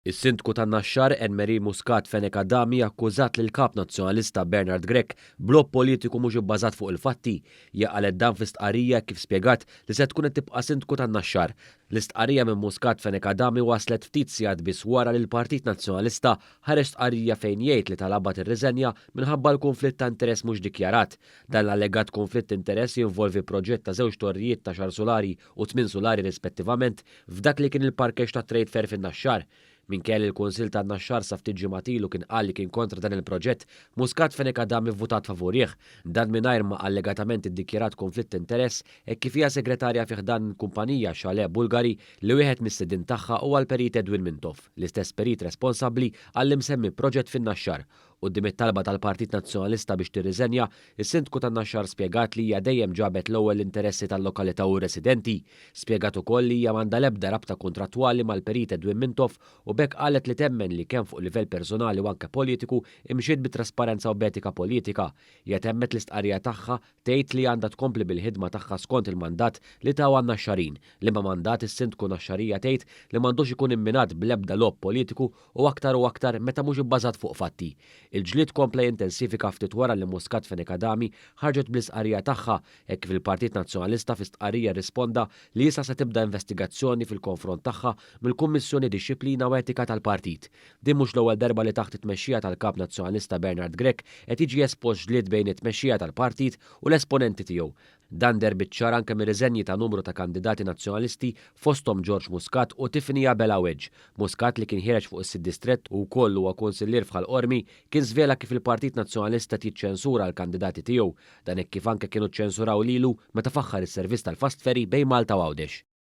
Is-sindku tan-Naxxar Enmeri Muscat Fenek Adami akkużat lil kap nazzjonalista Bernard Grech blob politiku mhux ibbażat fuq il-fatti. Jaqalet dan fl-istqarrija kif spjegat li se tkun qed tibqa' sindku tan-Naxxar. L-istqarrija minn Muscat Fenek Adami waslet ftit sigħat biss wara li l-Partit Nazzjonalista ħareġ stqarrija fejn jgħid li talaba tirriżenja minħabba l-konflitt ta' interess mhux dikjarat. Dan l-allegat konflitt interess jinvolvi proġett ta' żewġ torrijiet ta' xar solari u 8 solari rispettivament f'dak li kien il-parkeġġ ta' Trade Fair fin-Naxxar. Minkejja il-Kunsill tan-Naxxar sa ftit ġimgħat kien qal li kien kontra dan il-proġett, Muscat Fenek Adami vvutat favorih, dan mingħajr ma allegatament iddikjarat konflitt interess hekk kif hija segretarja fih dan kumpanija Chalet Bulgari li wieħed mis-sidin tagħha huwa l-Perit Edwin Mintoff, l-istess perit responsabbli għall-imsemmi proġett fin-Naxxar. Quddiem it-talba tal-Partit Nazzjonalista biex tirriżenja, is-sindku tan-Naxxar spjegat li hija dejjem ġabet l-ewwel l-interessi tal-lokalità u residenti. Spjegat ukoll li hija m'għandha l-ebda rabta kontrattwali mal-Perit Edwin Mintoff u bekk qalet li temmen li kemm fuq livell personali u anke politiku imxiet bit-trasparenza u b'etika politika. Hija temmet l-istqarrija tagħha tgħid li għandha tkompli bil-ħidma tagħha skont il-mandat li taw għan-Naxxarin. Liema mandat is-sindku Naxxarija tgħid li m'għandux ikun imminat bl-ebda lob politiku u aktar meta mhux ibbażat fuq fatti. Il-ġlied kompla jintensifika ftit wara li Muscat Fenek Adami ħarġet bl-istqarrija tagħha hekk fil-Partit Nazzjonalista fl-istqarrija risponda li issa se tibda investigazzjoni fil-konfront tagħha mill-Kummissjoni Dixxilpina u Etika tal-Partit. Din mhux l-ewwel darba li taħt it-tmexxija tal-Kap Nazzjonalista Bernard Grech qed jiġi espost ġlied bejn it-tmexxija tal-Partit u l-esponenti tiegħu. Dan derbiċċar anke mir-riżenji ta' numru ta' kandidati nazzjonalisti fosthom George Muscat u Tiffany Belawiġ. Muscat li kien ħireġ fuq is-Sid Distrett u wkoll huwa kunsillier f'Ħal-Qormi kien żvela kif il-Partit Nazzjonalista tiċċensura l-kandidati tiegħu, dan hekk kif anke kienu ċċensuraw lilu meta faħħar is-servizz tal-Fast Ferry bejn Malta u Għawdex.